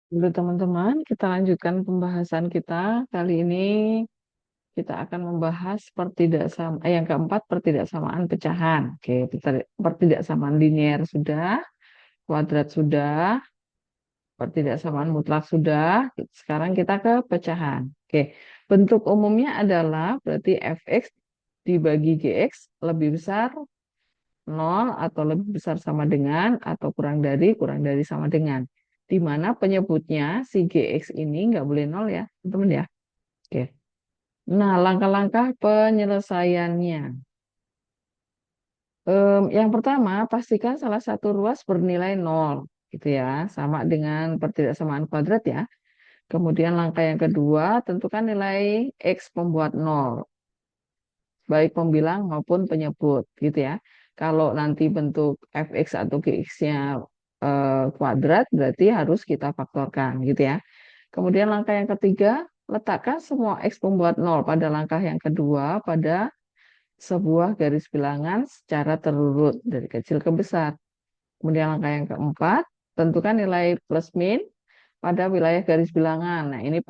Dulu teman-teman, kita lanjutkan pembahasan kita. Kali ini kita akan membahas yang keempat, pertidaksamaan pecahan. Oke, pertidaksamaan linear sudah, kuadrat sudah, pertidaksamaan mutlak sudah. Sekarang kita ke pecahan. Oke, bentuk umumnya adalah berarti fx dibagi gx lebih besar nol atau lebih besar sama dengan atau kurang dari sama dengan. Di mana penyebutnya si GX ini nggak boleh nol ya, teman-teman ya. Oke. Nah, langkah-langkah penyelesaiannya. Yang pertama, pastikan salah satu ruas bernilai nol, gitu ya, sama dengan pertidaksamaan kuadrat ya. Kemudian langkah yang kedua, tentukan nilai X pembuat nol, baik pembilang maupun penyebut, gitu ya. Kalau nanti bentuk fx atau gx-nya kuadrat, berarti harus kita faktorkan, gitu ya. Kemudian langkah yang ketiga, letakkan semua X pembuat nol pada langkah yang kedua pada sebuah garis bilangan secara terurut dari kecil ke besar. Kemudian langkah yang keempat, tentukan nilai plus min pada wilayah garis bilangan. Nah, ini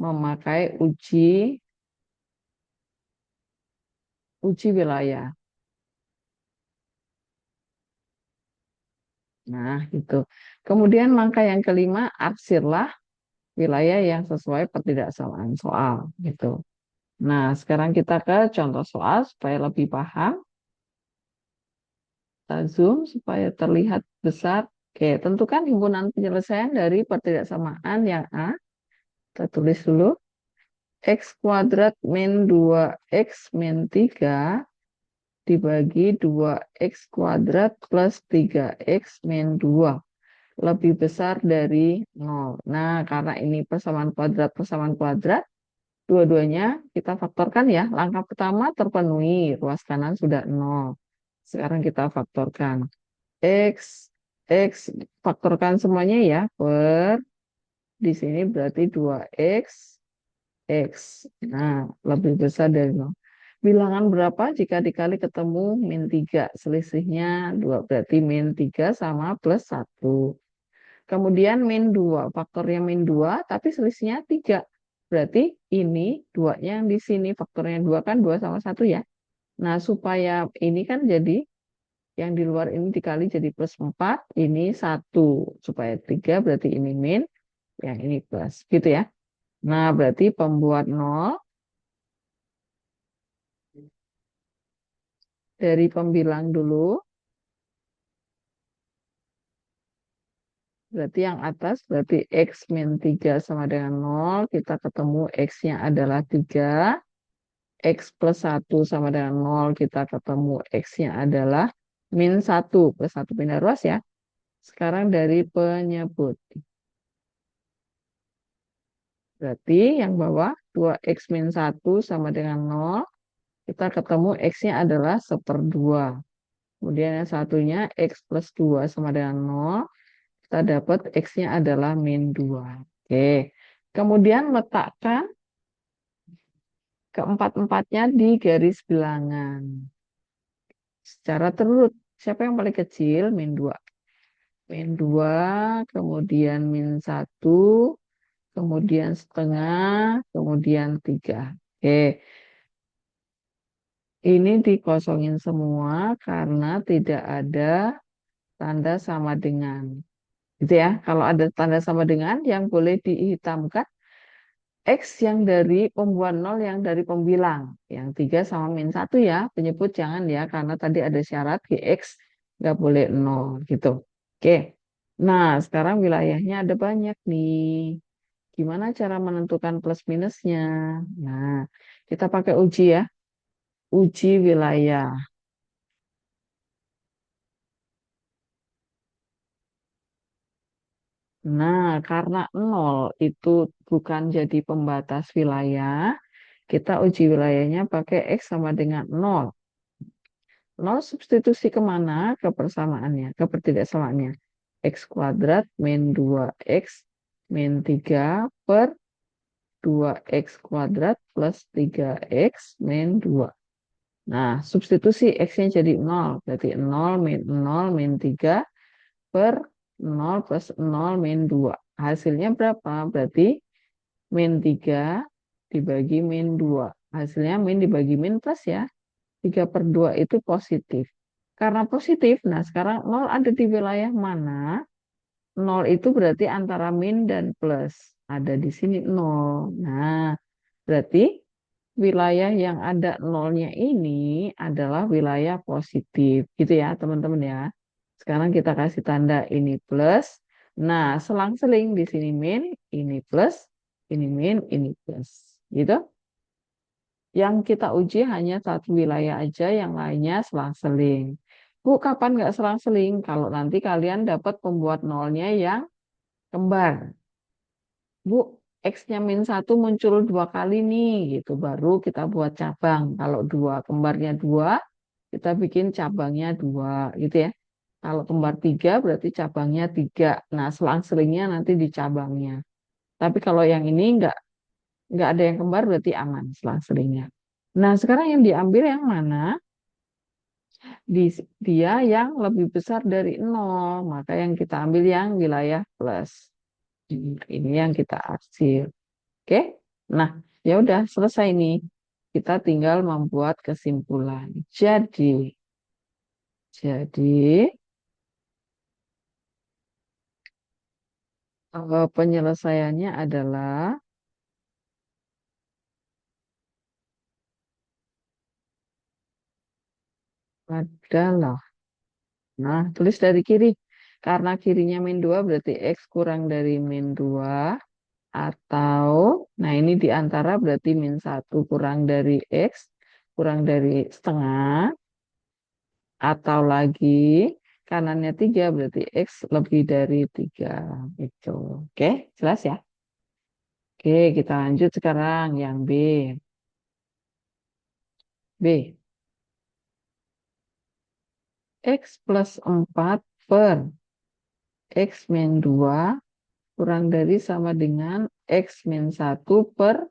memakai uji wilayah. Nah, itu. Kemudian langkah yang kelima, arsirlah wilayah yang sesuai pertidaksamaan soal, gitu. Nah, sekarang kita ke contoh soal supaya lebih paham. Kita zoom supaya terlihat besar. Oke, tentukan himpunan penyelesaian dari pertidaksamaan yang A. Kita tulis dulu. X kuadrat min 2X min 3 dibagi 2X kuadrat plus 3X min 2 lebih besar dari 0. Nah, karena ini persamaan kuadrat, dua-duanya kita faktorkan ya. Langkah pertama terpenuhi, ruas kanan sudah 0. Sekarang kita faktorkan. X, X, faktorkan semuanya ya, di sini berarti 2X, X. Nah, lebih besar dari 0. Bilangan berapa jika dikali ketemu min 3? Selisihnya 2, berarti min 3 sama plus 1. Kemudian min 2, faktornya min 2, tapi selisihnya 3. Berarti ini 2-nya yang di sini, faktornya 2 kan 2 sama 1 ya. Nah, supaya ini kan jadi, yang di luar ini dikali jadi plus 4, ini 1. Supaya 3 berarti ini min, yang ini plus. Gitu ya. Nah, berarti pembuat 0 dari pembilang dulu. Berarti yang atas berarti X min 3 sama dengan 0. Kita ketemu X-nya adalah 3. X plus 1 sama dengan 0. Kita ketemu X-nya adalah min 1. Plus 1 pindah ruas ya. Sekarang dari penyebut. Berarti yang bawah 2X min 1 sama dengan 0. Kita ketemu X-nya adalah 1/2. Kemudian yang satunya X plus 2 sama dengan 0. Kita dapat X-nya adalah min 2. Oke. Kemudian letakkan keempat-empatnya di garis bilangan. Secara terurut. Siapa yang paling kecil? Min 2. Min 2, kemudian min 1, kemudian setengah, kemudian 3. Oke. Ini dikosongin semua karena tidak ada tanda sama dengan. Gitu ya. Kalau ada tanda sama dengan yang boleh dihitamkan X yang dari pembuat 0 yang dari pembilang. Yang 3 sama min 1 ya. Penyebut jangan ya. Karena tadi ada syarat GX nggak boleh 0 gitu. Oke. Nah sekarang wilayahnya ada banyak nih. Gimana cara menentukan plus minusnya? Nah kita pakai uji ya. Uji wilayah. Nah karena 0 itu bukan jadi pembatas wilayah. Kita uji wilayahnya pakai X sama dengan 0. 0 substitusi kemana? Ke persamaannya, ke pertidaksamaannya. X kuadrat min 2X min 3 per 2X kuadrat plus 3X min 2. Nah, substitusi X-nya jadi 0. Berarti 0 min 3 per 0 plus 0 min 2. Hasilnya berapa? Berarti min 3 dibagi min 2. Hasilnya min dibagi min plus ya. 3 per 2 itu positif. Karena positif, nah sekarang 0 ada di wilayah mana? 0 itu berarti antara min dan plus. Ada di sini 0. Nah, berarti wilayah yang ada nolnya ini adalah wilayah positif. Gitu ya teman-teman ya. Sekarang kita kasih tanda ini plus. Nah, selang-seling di sini min, ini plus, ini min, ini plus. Gitu. Yang kita uji hanya satu wilayah aja, yang lainnya selang-seling. Bu, kapan nggak selang-seling? Kalau nanti kalian dapat pembuat nolnya yang kembar. Bu, X-nya min 1 muncul 2 kali nih, gitu. Baru kita buat cabang. Kalau dua, kembarnya 2, kita bikin cabangnya 2, gitu ya. Kalau kembar 3, berarti cabangnya 3. Nah, selang-selingnya nanti di cabangnya. Tapi kalau yang ini nggak ada yang kembar, berarti aman selang-selingnya. Nah, sekarang yang diambil yang mana? Dia yang lebih besar dari 0. Maka yang kita ambil yang wilayah plus. Ini yang kita arsir. Oke? Nah, ya udah selesai nih. Kita tinggal membuat kesimpulan. Jadi penyelesaiannya adalah, nah, tulis dari kiri. Karena kirinya min 2 berarti X kurang dari min 2 atau, nah ini di antara berarti min 1 kurang dari X kurang dari setengah, atau lagi kanannya 3 berarti X lebih dari 3. Itu. Oke, jelas ya? Oke, kita lanjut sekarang yang B. B. X plus 4 per X min 2 kurang dari sama dengan X min 1 per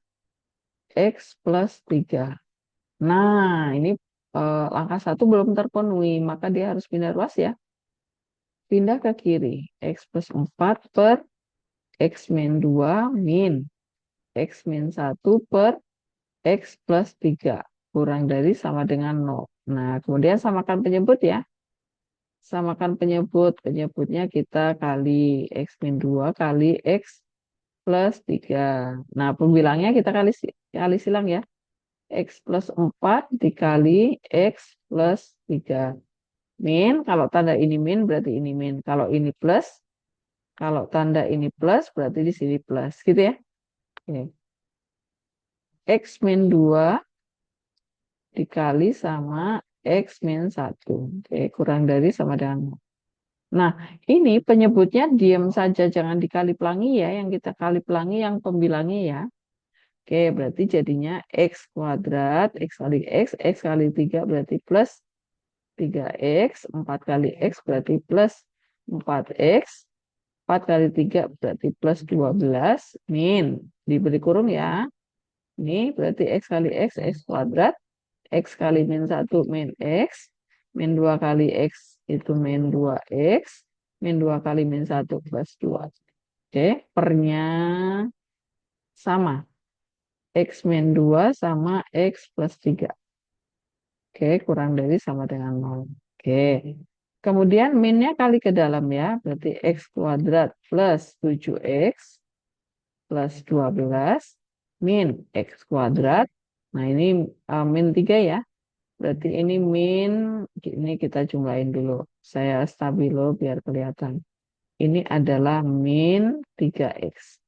X plus 3. Nah, ini langkah 1 belum terpenuhi, maka dia harus pindah ruas ya. Pindah ke kiri. X plus 4 per X min 2 min X min 1 per X plus 3 kurang dari sama dengan 0. Nah, kemudian samakan penyebut ya. Samakan penyebut. Penyebutnya kita kali X min 2 kali X plus 3. Nah, pembilangnya kita kali silang ya. X plus 4 dikali X plus 3. Min, kalau tanda ini min berarti ini min. Kalau ini plus, kalau tanda ini plus berarti di sini plus. Gitu ya. Oke. X min 2 dikali sama X min 1. Oke, kurang dari sama dengan 0. Nah, ini penyebutnya diam saja, jangan dikali pelangi ya. Yang kita kali pelangi yang pembilangnya ya. Oke, berarti jadinya X kuadrat, X kali 3 berarti plus 3X, 4 kali X berarti plus 4X, 4 kali 3 berarti plus 12, min, diberi kurung ya. Ini berarti X kali X kuadrat, X kali min 1 min X, min 2 kali X itu min 2X, min 2 kali min 1 plus 2. Oke, pernya sama. X min 2 sama X plus 3. Oke, kurang dari sama dengan 0. Oke, kemudian minnya kali ke dalam ya, berarti X kuadrat plus 7X plus 12 min X kuadrat. Nah, ini min 3 ya. Berarti ini min, ini kita jumlahin dulu. Saya stabilo biar kelihatan. Ini adalah min 3X.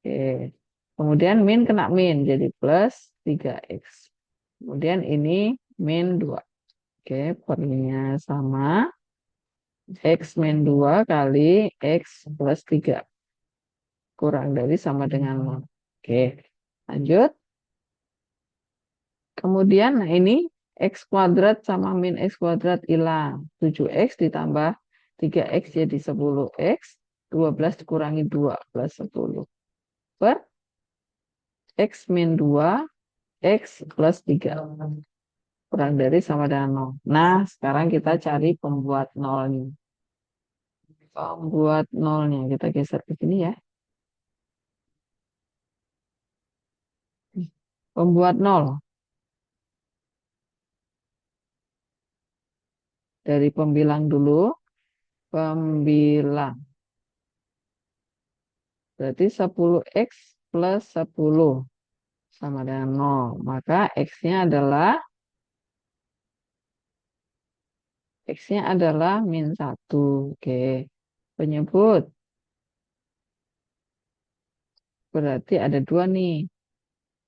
Oke. Kemudian min kena min, jadi plus 3X. Kemudian ini min 2. Oke, pernya sama. X min 2 kali X plus 3. Kurang dari sama dengan 0. Oke, lanjut. Kemudian, nah ini X kuadrat sama min X kuadrat hilang. 7X ditambah 3X jadi 10X. 12 dikurangi 2 plus 10. Per X min 2, X plus 3. Kurang dari sama dengan 0. Nah, sekarang kita cari pembuat nolnya. Pembuat nolnya kita geser ke sini ya. Pembuat nol dari pembilang dulu. Pembilang. Berarti 10x plus 10 sama dengan nol. Maka X-nya adalah min 1. Oke. Penyebut. Berarti ada dua nih.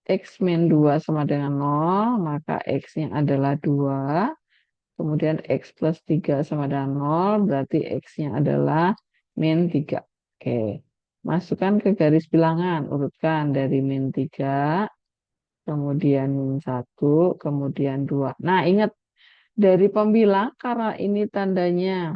X min 2 sama dengan nol. Maka X-nya adalah 2. Kemudian X plus 3 sama dengan nol. Berarti X-nya adalah min 3. Oke. Masukkan ke garis bilangan. Urutkan dari min 3. Kemudian min 1. Kemudian 2. Nah, ingat. Dari pembilang, karena ini tandanya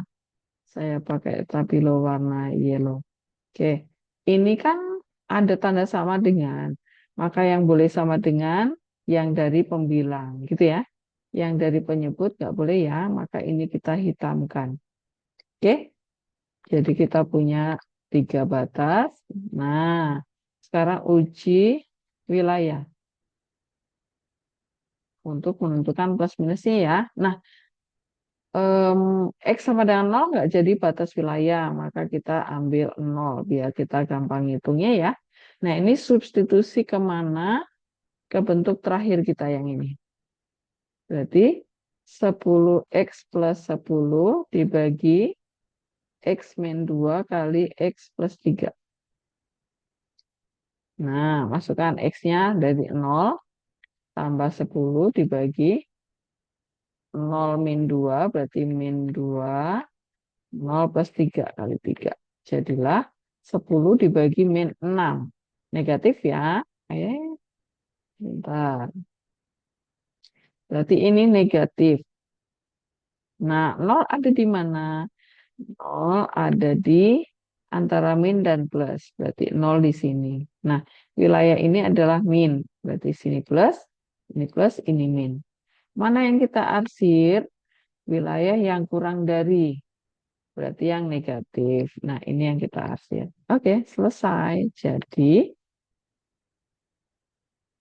saya pakai stabilo warna yellow. Oke, ini kan ada tanda sama dengan, maka yang boleh sama dengan yang dari pembilang, gitu ya. Yang dari penyebut nggak boleh ya, maka ini kita hitamkan. Oke, jadi kita punya 3 batas. Nah, sekarang uji wilayah untuk menentukan plus minusnya ya. Nah, X sama dengan 0 nggak jadi batas wilayah, maka kita ambil 0 biar kita gampang ngitungnya ya. Nah, ini substitusi kemana? Ke bentuk terakhir kita yang ini. Berarti 10x plus 10 dibagi x min 2 kali x plus 3. Nah, masukkan x-nya dari 0 tambah 10 dibagi 0 min 2 berarti min 2. 0 plus 3 kali 3. Jadilah 10 dibagi min 6. Negatif ya. Bentar. Berarti ini negatif. Nah, 0 ada di mana? 0 ada di antara min dan plus. Berarti 0 di sini. Nah, wilayah ini adalah min. Berarti sini plus, ini min. Mana yang kita arsir? Wilayah yang kurang dari. Berarti yang negatif. Nah, ini yang kita arsir. Oke, selesai. Jadi,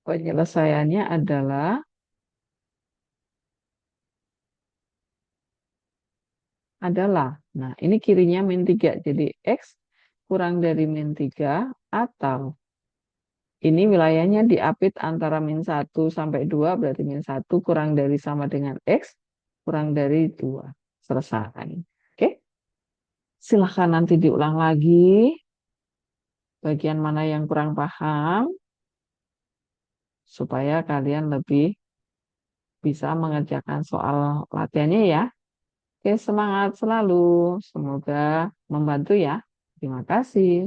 penyelesaiannya adalah, nah ini kirinya min 3. Jadi, X kurang dari min 3 atau ini wilayahnya diapit antara min 1 sampai 2. Berarti min 1 kurang dari sama dengan X kurang dari 2. Selesai. Oke, silahkan nanti diulang lagi. Bagian mana yang kurang paham supaya kalian lebih bisa mengerjakan soal latihannya ya. Oke, semangat selalu. Semoga membantu ya. Terima kasih.